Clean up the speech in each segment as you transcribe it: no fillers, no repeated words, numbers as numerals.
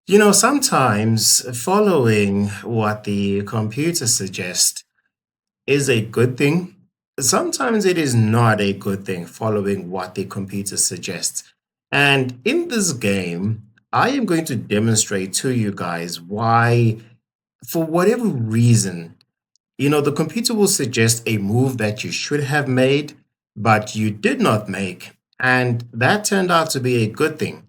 Sometimes following what the computer suggests is a good thing. Sometimes it is not a good thing following what the computer suggests. And in this game, I am going to demonstrate to you guys why, for whatever reason, the computer will suggest a move that you should have made, but you did not make. And that turned out to be a good thing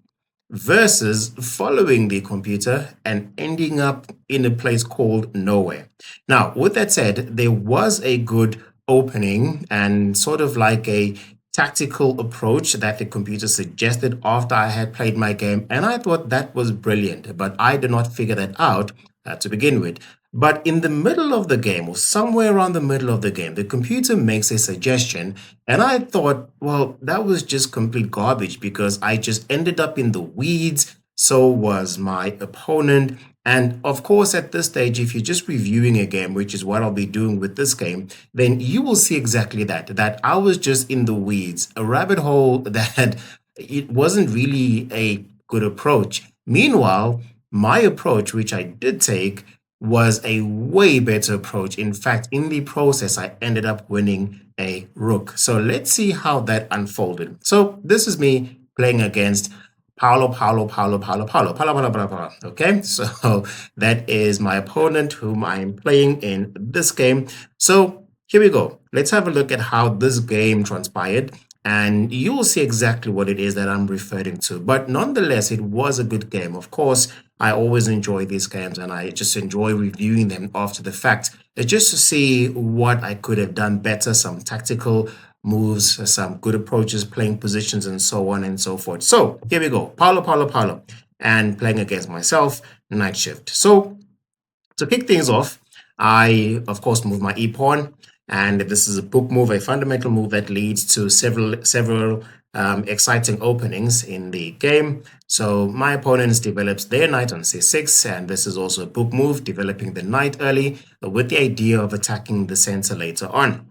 versus following the computer and ending up in a place called nowhere. Now, with that said, there was a good opening and sort of like a tactical approach that the computer suggested after I had played my game, and I thought that was brilliant, but I did not figure that out to begin with. But in the middle of the game, or somewhere around the middle of the game, the computer makes a suggestion. And I thought, well, that was just complete garbage because I just ended up in the weeds. So was my opponent. And of course, at this stage, if you're just reviewing a game, which is what I'll be doing with this game, then you will see exactly that I was just in the weeds, a rabbit hole that it wasn't really a good approach. Meanwhile, my approach, which I did take, was a way better approach. In fact, in the process, I ended up winning a rook. So let's see how that unfolded. So this is me playing against Paulo. Okay, so that is my opponent whom I'm playing in this game. So here we go. Let's have a look at how this game transpired, and you will see exactly what it is that I'm referring to. But nonetheless, it was a good game. Of course, I always enjoy these games and I just enjoy reviewing them after the fact, just to see what I could have done better, some tactical moves, some good approaches, playing positions, and so on and so forth. So here we go. Paulo, and playing against myself, Night Shift. So to kick things off, I, of course, move my e-pawn, and this is a book move, a fundamental move that leads to several exciting openings in the game. So my opponents develops their knight on c6, and this is also a book move, developing the knight early with the idea of attacking the center later on.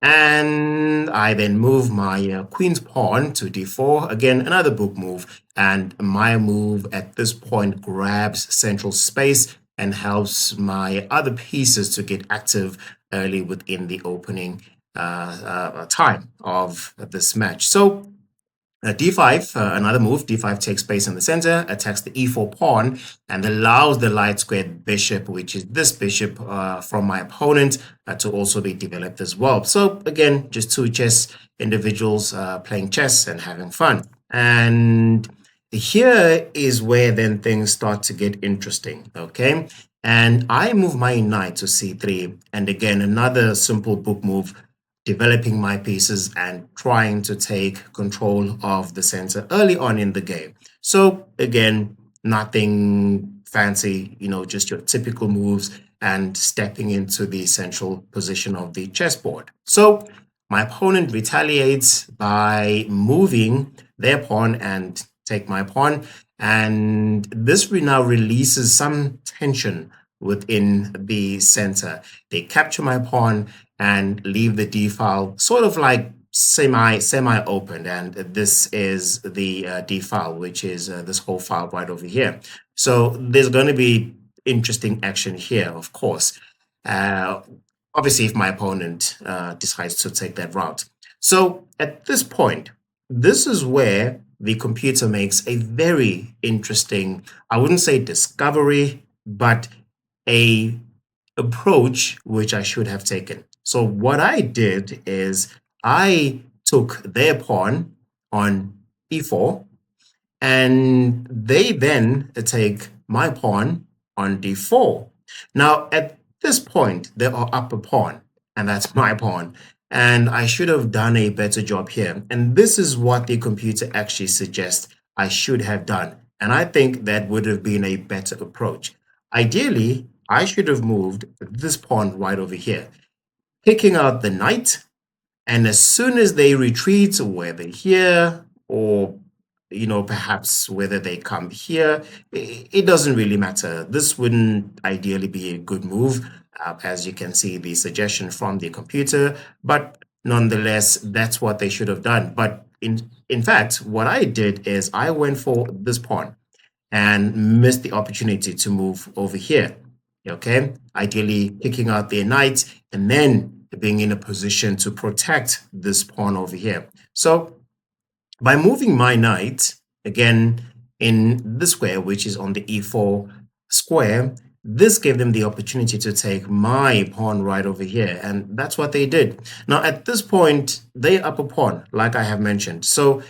And I then move my queen's pawn to d4, again, another book move. And my move at this point grabs central space and helps my other pieces to get active early within the opening time of this match. So d5, another move, d5 takes place in the center, attacks the e4 pawn, and allows the light squared bishop, which is this bishop from my opponent, to also be developed as well. So again, just two chess individuals playing chess and having fun. And here is where then things start to get interesting, okay? And I move my knight to c3, and again, another simple book move, developing my pieces and trying to take control of the center early on in the game. So again, nothing fancy, just your typical moves and stepping into the central position of the chessboard. So my opponent retaliates by moving their pawn and take my pawn. And this now releases some tension within the center. They capture my pawn and leave the d file sort of like semi opened, and this is the d file, which is this whole file right over here. So there's going to be interesting action here, of course, obviously if my opponent decides to take that route. So at this point, this is where the computer makes a very interesting, I wouldn't say discovery, but a approach which I should have taken. So what I did is I took their pawn on e4, and they then take my pawn on d4. Now, at this point, they are up a pawn, and that's my pawn. And I should have done a better job here. And this is what the computer actually suggests I should have done. And I think that would have been a better approach. Ideally, I should have moved this pawn right over here, picking out the knight, and as soon as they retreat, whether here or perhaps whether they come here, it doesn't really matter. This wouldn't ideally be a good move, as you can see the suggestion from the computer, but nonetheless, that's what they should have done. But in fact, what I did is I went for this pawn. and miss the opportunity to move over here. Okay, ideally kicking out their knight and then being in a position to protect this pawn over here. So by moving my knight, again, in the square, which is on the e4 square, this gave them the opportunity to take my pawn right over here, and that's what they did. Now, at this point, they're up a pawn, like I have mentioned. So,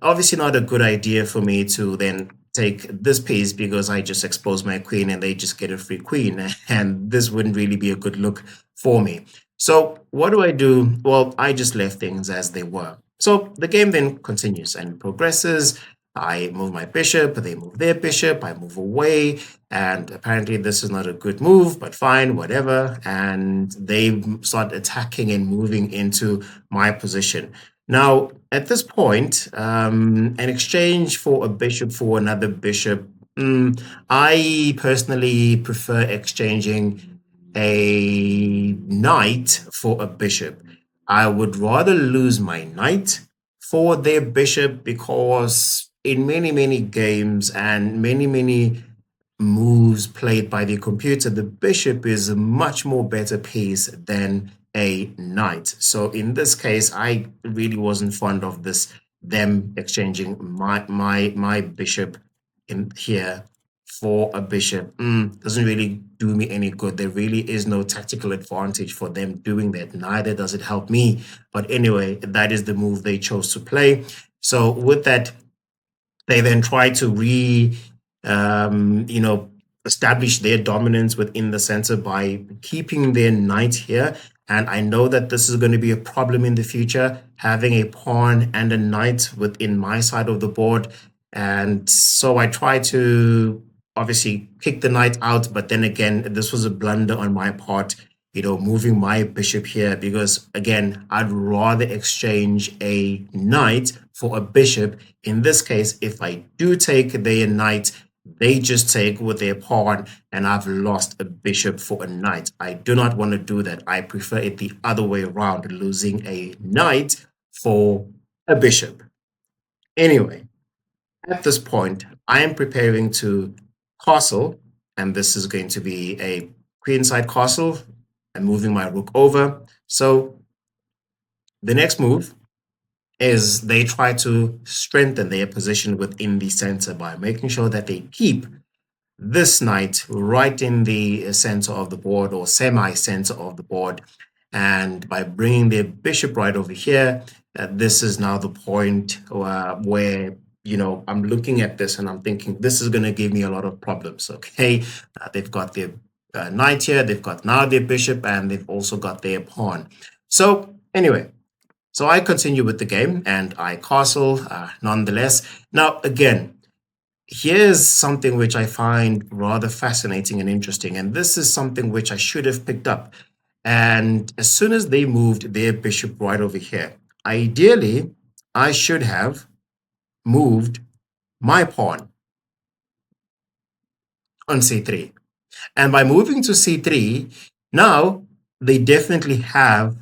obviously not a good idea for me to then take this piece because I just expose my queen and they just get a free queen, and this wouldn't really be a good look for me. So what do I do? Well, I just left things as they were. So the game then continues and progresses. I move my bishop, they move their bishop, I move away, and apparently this is not a good move, but fine, whatever. And they start attacking and moving into my position. Now, at this point, an exchange for a bishop for another bishop, I personally prefer exchanging a knight for a bishop. I would rather lose my knight for their bishop because in many, many games and many, many moves played by the computer, the bishop is a much more better piece than a knight. So in this case, I really wasn't fond of this, them exchanging my bishop in here for a bishop. Doesn't really do me any good. There really is no tactical advantage for them doing that. Neither does it help me. But anyway, that is the move they chose to play. So with that, they then try to you know, establish their dominance within the center by keeping their knight here. And I know that this is going to be a problem in the future, having a pawn and a knight within my side of the board. And so I try to obviously kick the knight out, but then again, this was a blunder on my part, you know, moving my bishop here because again, I'd rather exchange a knight for a bishop. In this case, if I do take their knight, they just take with their pawn and I've lost a bishop for a knight. I do not want to do that. I prefer it the other way around, losing a knight for a bishop. Anyway, at this point, I am preparing to castle, and this is going to be a queenside castle. I'm moving my rook over. So the next move is they try to strengthen their position within the center by making sure that they keep this knight right in the center of the board or semi-center of the board. And by bringing their bishop right over here, this is now the point where, you know, I'm looking at this and I'm thinking this is going to give me a lot of problems. Okay, they've got their knight here, they've got now their bishop, and they've also got their pawn. So anyway, so I continue with the game and I castle nonetheless. Now, again, here's something which I find rather fascinating and interesting. And this is something which I should have picked up. And as soon as they moved their bishop right over here, ideally, I should have moved my pawn on c3. And by moving to c3, now they definitely have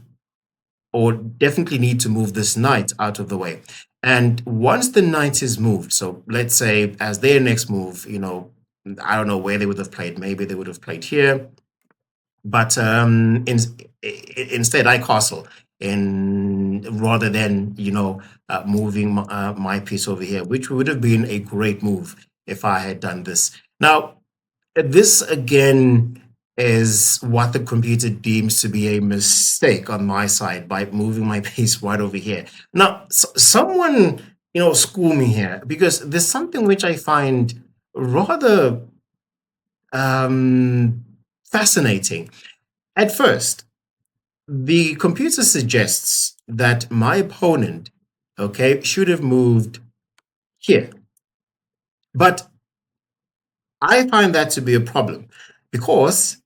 or definitely need to move this knight out of the way. And once the knight is moved, so let's say as their next move, you know, I don't know where they would have played. Maybe they would have played here. But instead, I castle in rather than, you know, moving my piece over here, which would have been a great move if I had done this. Now, this again is what the computer deems to be a mistake on my side by moving my piece right over here. Now, someone, you know, school me here because there's something which I find rather fascinating. At first, the computer suggests that my opponent, okay, should have moved here. But I find that to be a problem because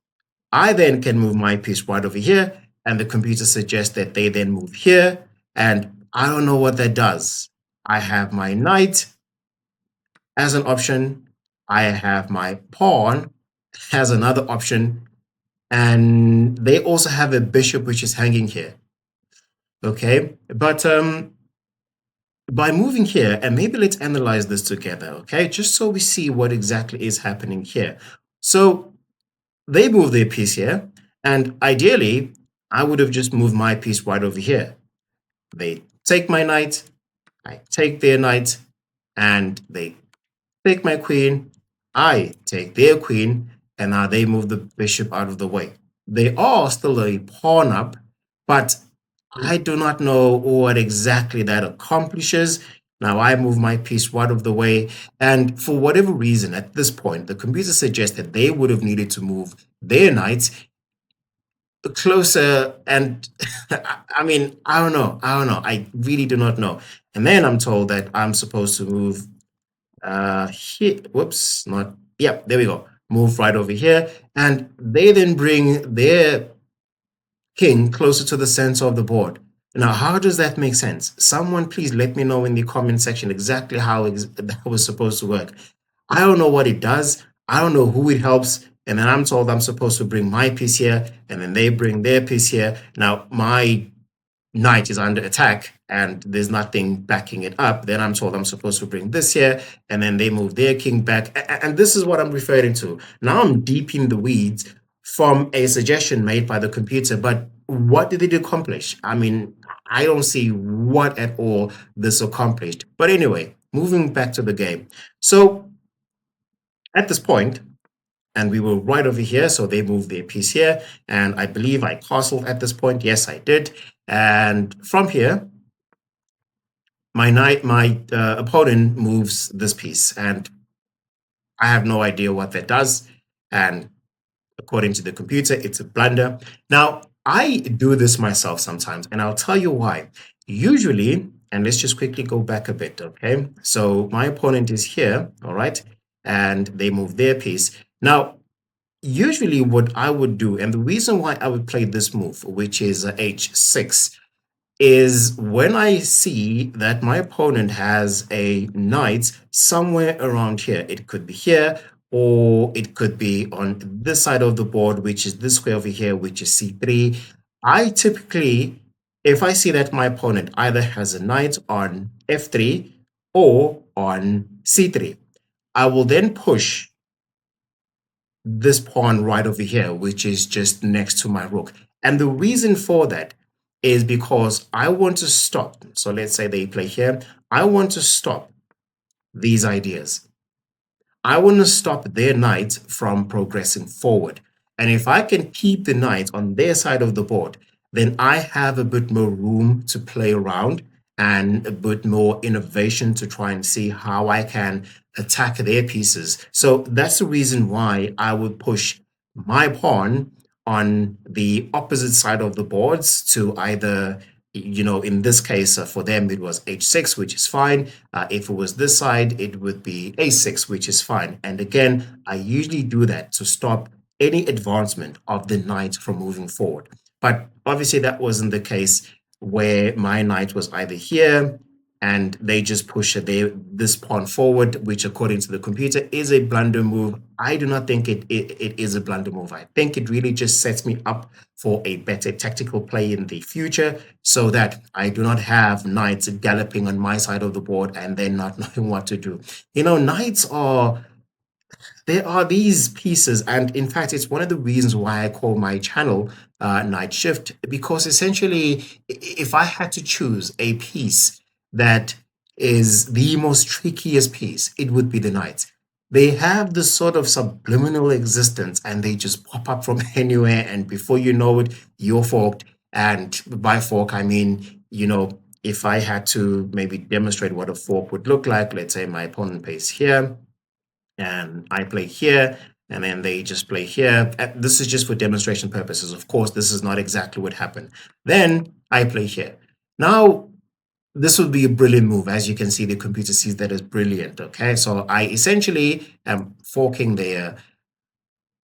I then can move my piece right over here, and the computer suggests that they then move here, and I don't know what that does. I have my knight as an option, I have my pawn as another option, and they also have a bishop which is hanging here. Okay, but by moving here, and maybe let's analyze this together, okay? Just so we see what exactly is happening here. So they move their piece here, and ideally, I would have just moved my piece right over here. They take my knight, I take their knight, and they take my queen, I take their queen, and now they move the bishop out of the way. They are still a pawn up, but I do not know what exactly that accomplishes. Now I move my piece right of the way, and for whatever reason, at this point, the computer suggests that they would have needed to move their knight closer. And I mean, I don't know. I really do not know. And then I'm told that I'm supposed to move here. Whoops, not. Yeah, there we go. Move right over here, and they then bring their king closer to the center of the board. Now, how does that make sense? Someone please let me know in the comment section exactly how that was supposed to work. I don't know what it does. I don't know who it helps. And then I'm told I'm supposed to bring my piece here, and then they bring their piece here. Now, my knight is under attack and there's nothing backing it up, then I'm told I'm supposed to bring this here, and then they move their king back. And this is what I'm referring to. Now I'm deep in the weeds from a suggestion made by the computer, but what did it accomplish? I mean, I don't see what at all this accomplished. But anyway, moving back to the game. So at this point, and we were right over here, so they moved their piece here, and I believe I castled at this point. Yes, I did. And from here, my opponent moves this piece, and I have no idea what that does. And according to the computer, it's a blunder. Now, I do this myself sometimes, and I'll tell you why. Usually, and let's just quickly go back a bit, okay? So my opponent is here, all right, and they move their piece. Now, usually what I would do, and the reason why I would play this move, which is h6, is when I see that my opponent has a knight somewhere around here. It could be here, or it could be on this side of the board, which is this square over here, which is c3. I typically, if I see that my opponent either has a knight on f3 or on c3, I will then push this pawn right over here, which is just next to my rook. And the reason for that is because I want to stop. So let's say they play here. I want to stop these ideas. I want to stop their knight from progressing forward. And if I can keep the knight on their side of the board, then I have a bit more room to play around and a bit more innovation to try and see how I can attack their pieces. So that's the reason why I would push my pawn on the opposite side of the boards to either, in this case, for them, it was h6, which is fine. If it was this side, it would be a6, which is fine. And again, I usually do that to stop any advancement of the knight from moving forward. But obviously, that wasn't the case where my knight was either here and they just push this pawn forward, which according to the computer is a blunder move. I do not think it is a blunder move. I think it really just sets me up for a better tactical play in the future so that I do not have knights galloping on my side of the board and then not knowing what to do. Knights are there are these pieces, and in fact, it's one of the reasons why I call my channel Night Shift, because essentially, if I had to choose a piece that is the most trickiest piece, it would be the knights. They have this sort of subliminal existence and they just pop up from anywhere, and before you know it, you're forked. And by fork, I mean, if I had to maybe demonstrate what a fork would look like, let's say my opponent plays here and I play here, and then they just play here. This is just for demonstration purposes. Of course, this is not exactly what happened. Then I play here. Now, this would be a brilliant move. As you can see, the computer sees that as brilliant. Okay, so I essentially am forking their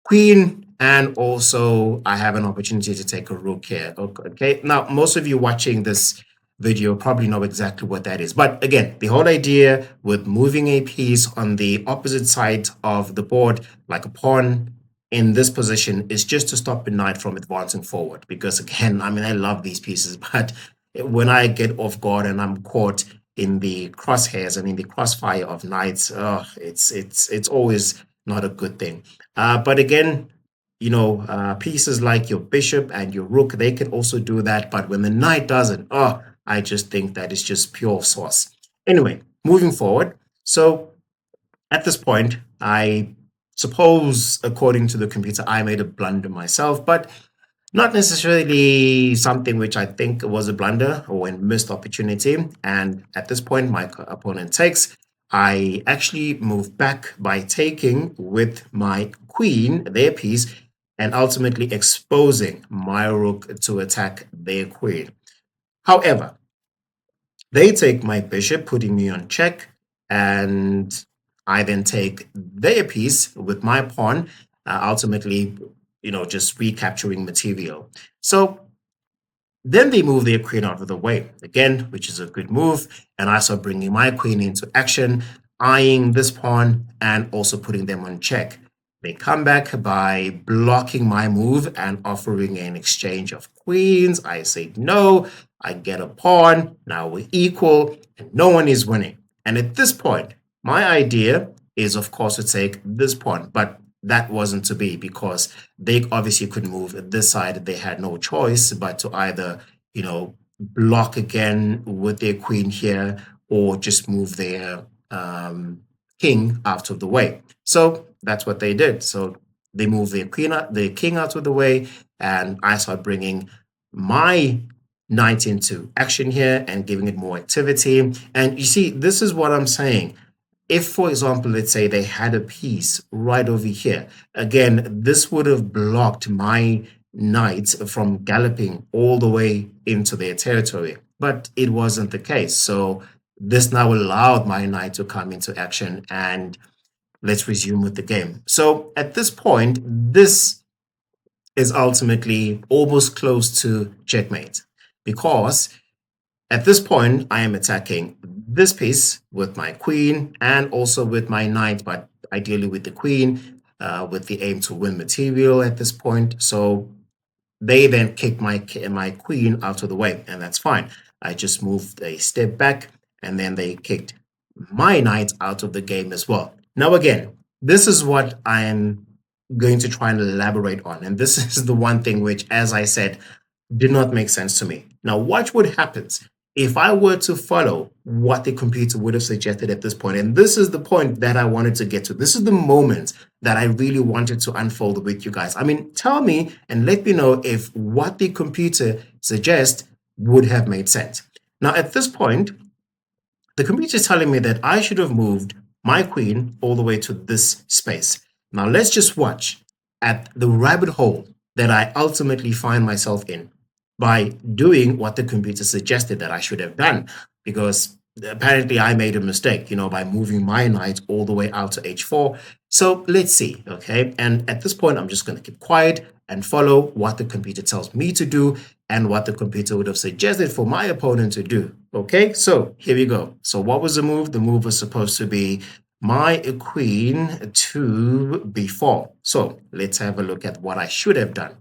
queen, and also I have an opportunity to take a rook here. Okay, now most of you watching this video probably know exactly what that is. But again, the whole idea with moving a piece on the opposite side of the board, like a pawn in this position, is just to stop the knight from advancing forward. Because again, I mean, I love these pieces, but when I get off guard and I'm caught, in the crosshairs and in the crossfire of knights, it's always not a good thing. But again, pieces like your bishop and your rook, they can also do that. But when the knight doesn't, I just think that is just pure sauce. Anyway, moving forward. So at this point, I suppose, according to the computer, I made a blunder myself, but not necessarily something which I think was a blunder or a missed opportunity. And at this point, my opponent takes. I actually move back by taking with my queen, their piece, and ultimately exposing my rook to attack their queen. However, they take my bishop, putting me on check, and I then take their piece with my pawn, ultimately, just recapturing material. So then they move their queen out of the way, again, which is a good move. And I start bringing my queen into action, eyeing this pawn and also putting them on check. They come back by blocking my move and offering an exchange of queens. I say no, I get a pawn. Now we're equal and no one is winning. And at this point, my idea is, of course, to take this pawn, but that wasn't to be because they obviously could move this side. They had no choice but to either, block again with their queen here or just move their king out of the way. So that's what they did. So they moved their king out of the way, and I start bringing my knight into action here and giving it more activity. And you see, this is what I'm saying. If, for example, let's say they had a piece right over here, again, this would have blocked my knights from galloping all the way into their territory, but it wasn't the case. So this now allowed my knight to come into action, and let's resume with the game. So at this point, this is ultimately almost close to checkmate because at this point, I am attacking this piece with my queen and also with my knight, but ideally with the queen, with the aim to win material at this point. So they then kicked my queen out of the way, and that's fine. I just moved a step back, and then they kicked my knight out of the game as well. Now, again, this is what I am going to try and elaborate on, and this is the one thing which, as I said, did not make sense to me. Now, watch what happens if I were to follow what the computer would have suggested at this point. And this is the point that I wanted to get to. This is the moment that I really wanted to unfold with you guys. I mean, tell me and let me know if what the computer suggests would have made sense. Now, at this point, the computer is telling me that I should have moved my queen all the way to this space. Now, let's just watch at the rabbit hole that I ultimately find myself in by doing what the computer suggested that I should have done, because apparently I made a mistake, by moving my knight all the way out to h4. So let's see, okay? And at this point, I'm just going to keep quiet and follow what the computer tells me to do and what the computer would have suggested for my opponent to do. Okay, so here we go. So what was the move? The move was supposed to be my queen to b4. So let's have a look at what I should have done.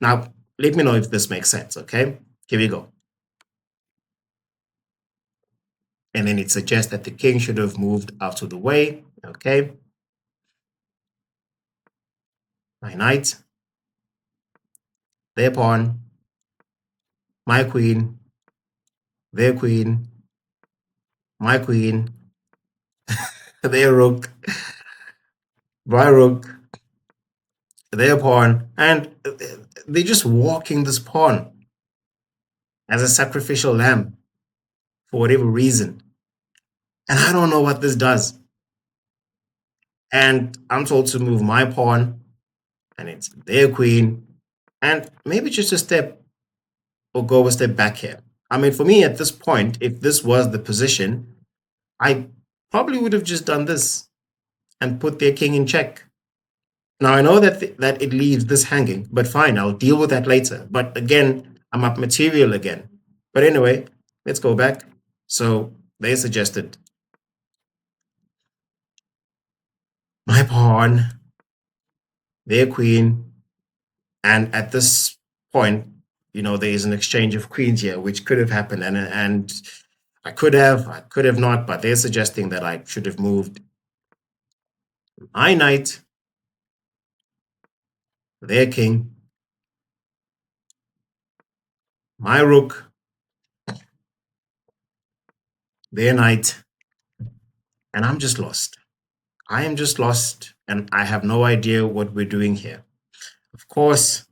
Now, let me know if this makes sense, okay? Here we go. And then it suggests that the king should have moved out of the way, okay? My knight, their pawn, my queen, their queen, my queen, their rook, my rook, their pawn, and they're just walking this pawn as a sacrificial lamb for whatever reason. And I don't know what this does. And I'm told to move my pawn, and it's their queen, and maybe just a step or go a step back here. I mean, for me at this point, if this was the position, I probably would have just done this and put their king in check. Now I know that it leaves this hanging, but fine, I'll deal with that later. But again, I'm up material again. But anyway, let's go back. So they suggested my pawn, their queen, and at this point, there is an exchange of queens here, which could have happened, and I could have not, but they're suggesting that I should have moved my knight, their king, my rook, their knight, and I'm just lost. I am just lost, and I have no idea what we're doing here. Of course,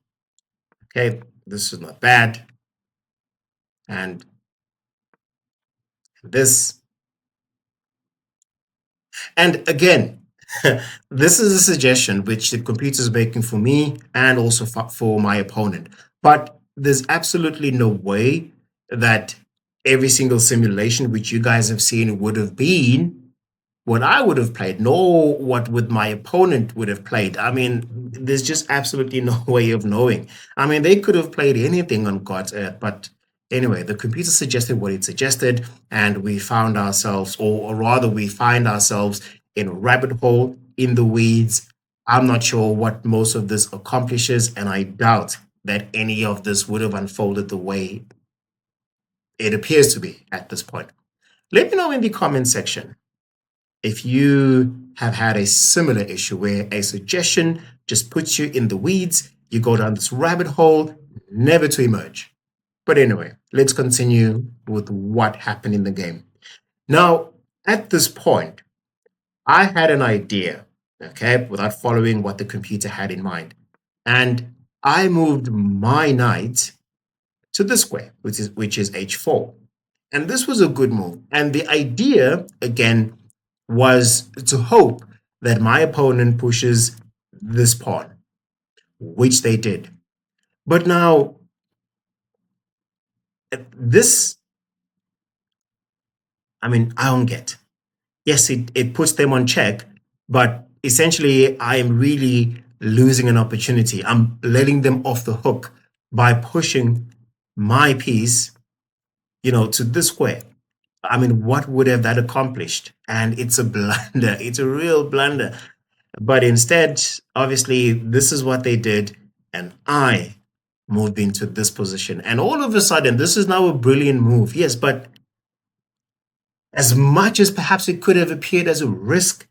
okay, this is not bad, and this, and again, this is a suggestion which the computer is making for me and also for my opponent. But there's absolutely no way that every single simulation which you guys have seen would have been what I would have played, nor what would my opponent would have played. I mean, there's just absolutely no way of knowing. I mean, they could have played anything on God's earth, but anyway, the computer suggested what it suggested, and we found ourselves, or rather, we find ourselves in a rabbit hole in the weeds. I'm not sure what most of this accomplishes, and I doubt that any of this would have unfolded the way it appears to be at this point. Let me know in the comment section if you have had a similar issue where a suggestion just puts you in the weeds, you go down this rabbit hole, never to emerge. But anyway, let's continue with what happened in the game. Now, at this point, I had an idea, okay, without following what the computer had in mind. And I moved my knight to the square, which is h4. And this was a good move. And the idea, again, was to hope that my opponent pushes this pawn, which they did. But now, this, I mean, I don't get. Yes, it puts them on check, but essentially, I am really losing an opportunity. I'm letting them off the hook by pushing my piece, to this square. I mean, what would have that accomplished? And it's a blunder. It's a real blunder. But instead, obviously, this is what they did, and I moved into this position. And all of a sudden, this is now a brilliant move. Yes, but as much as perhaps it could have appeared as a risk,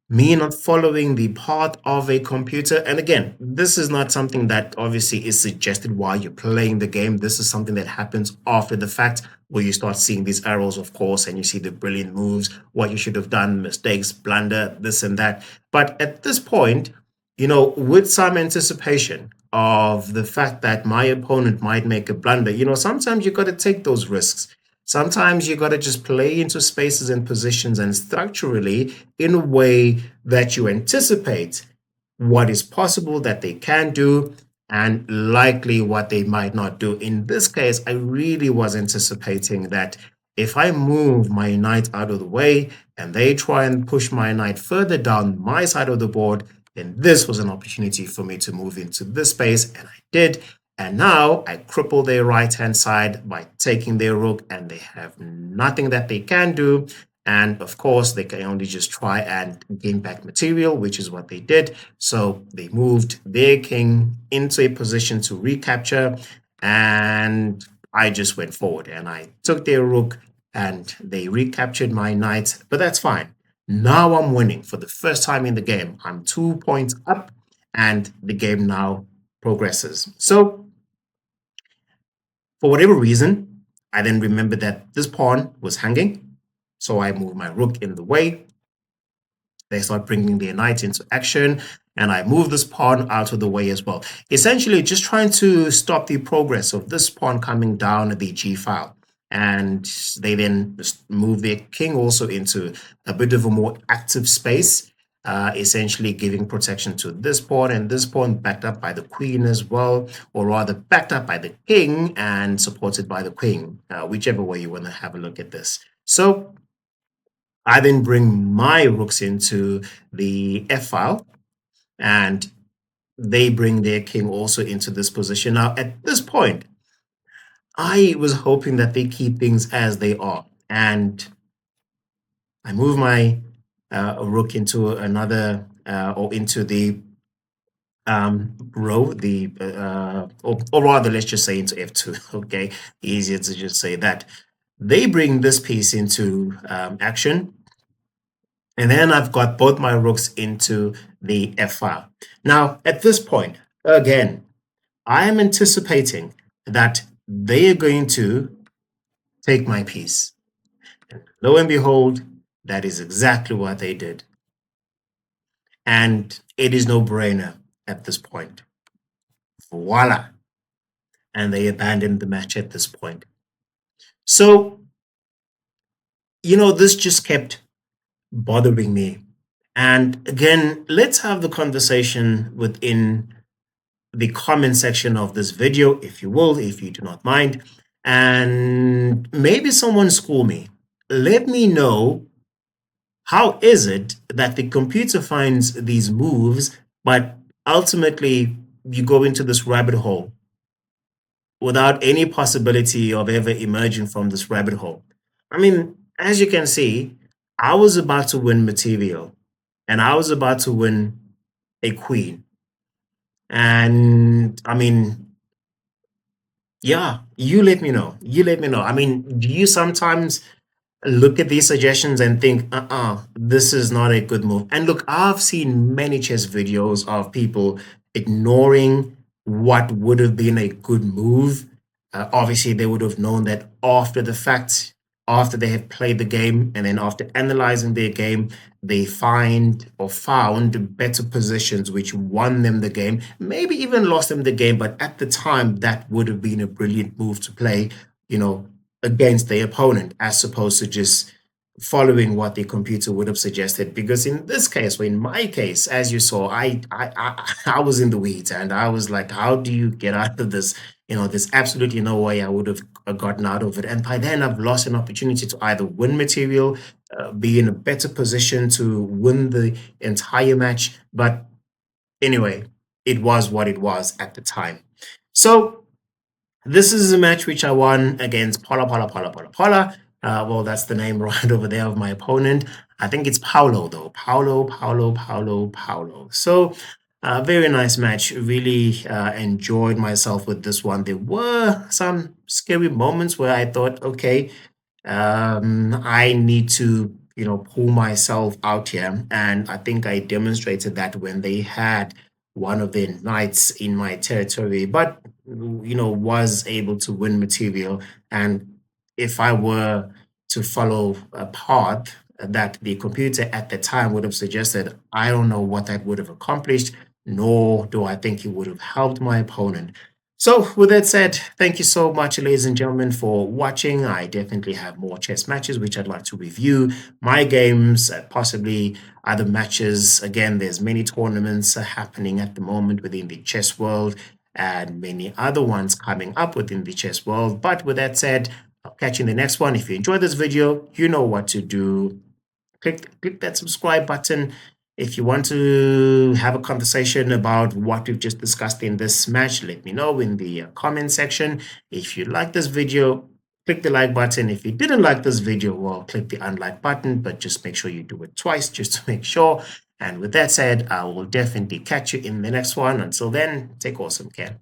me not following the path of a computer. And again, this is not something that obviously is suggested while you're playing the game. This is something that happens after the fact, where you start seeing these arrows, of course, and you see the brilliant moves, what you should have done, mistakes, blunder, this and that. But at this point, with some anticipation of the fact that my opponent might make a blunder, sometimes you got to take those risks. Sometimes you got to just play into spaces and positions and structurally in a way that you anticipate what is possible that they can do and likely what they might not do. In this case, I really was anticipating that if I move my knight out of the way and they try and push my knight further down my side of the board, then this was an opportunity for me to move into this space, and I did. And now I cripple their right-hand side by taking their rook, and they have nothing that they can do. And of course, they can only just try and gain back material, which is what they did. So they moved their king into a position to recapture, and I just went forward and I took their rook and they recaptured my knight, but that's fine. Now I'm winning for the first time in the game. I'm 2 points up and the game now progresses. So for whatever reason, I then remembered that this pawn was hanging. So I moved my rook in the way. They start bringing their knight into action, and I move this pawn out of the way as well. Essentially, just trying to stop the progress of this pawn coming down the g file. And they then just move their king also into a bit of a more active space, essentially giving protection to this pawn, and this pawn backed up by the queen as well, or rather backed up by the king and supported by the queen, whichever way you want to have a look at this. So I then bring my rooks into the F file, and they bring their king also into this position. Now, at this point, I was hoping that they keep things as they are, and I move my rook into another or into the row, or rather, let's just say into F2. Okay, easier to just say that. They bring this piece into action, and then I've got both my rooks into the f file. Now, at this point, again, I am anticipating that they are going to take my piece. And lo and behold, that is exactly what they did. And it is no brainer at this point. Voila. And they abandoned the match at this point. So, this just kept bothering me. And again, let's have the conversation within the comment section of this video, if you will, if you do not mind. And maybe someone school me. Let me know, how is it that the computer finds these moves, but ultimately you go into this rabbit hole without any possibility of ever emerging from this rabbit hole? I mean, as you can see, I was about to win material and I was about to win a queen. And I mean, yeah, you let me know. You let me know. I mean, do you sometimes look at these suggestions and think, this is not a good move? And look, I've seen many chess videos of people ignoring what would have been a good move. Obviously, they would have known that after the fact, after they have played the game, and then after analyzing their game, they find or found better positions which won them the game, maybe even lost them the game. But at the time, that would have been a brilliant move to play, you know, against the opponent, as opposed to just following what the computer would have suggested. Because in this case, or in my case, as you saw, I was in the weeds and I was like, how do you get out of this? There's absolutely no way I would have gotten out of it. And by then, I've lost an opportunity to either win material, be in a better position to win the entire match. But anyway, it was what it was at the time. So this is a match which I won against Paula. Well, that's the name right over there of my opponent. I think it's Paulo, though. Paulo. So, very nice match. Really enjoyed myself with this one. There were some scary moments where I thought, okay, I need to, pull myself out here. And I think I demonstrated that when they had one of their knights in my territory, but, was able to win material. And if I were to follow a path that the computer at the time would have suggested, I don't know what that would have accomplished, nor do I think it would have helped my opponent. So, with that said, thank you so much, ladies and gentlemen, for watching. I definitely have more chess matches which I'd like to review. My games, possibly other matches. Again, there's many tournaments happening at the moment within the chess world and many other ones coming up within the chess world. But with that said, I'll catch you in the next one. If you enjoyed this video, you know what to do. Click that subscribe button. If you want to have a conversation about what we've just discussed in this match, let me know in the comment section. If you like this video, click the like button. If you didn't like this video, well, click the unlike button, but just make sure you do it twice just to make sure. And with that said, I will definitely catch you in the next one. Until then, take awesome care.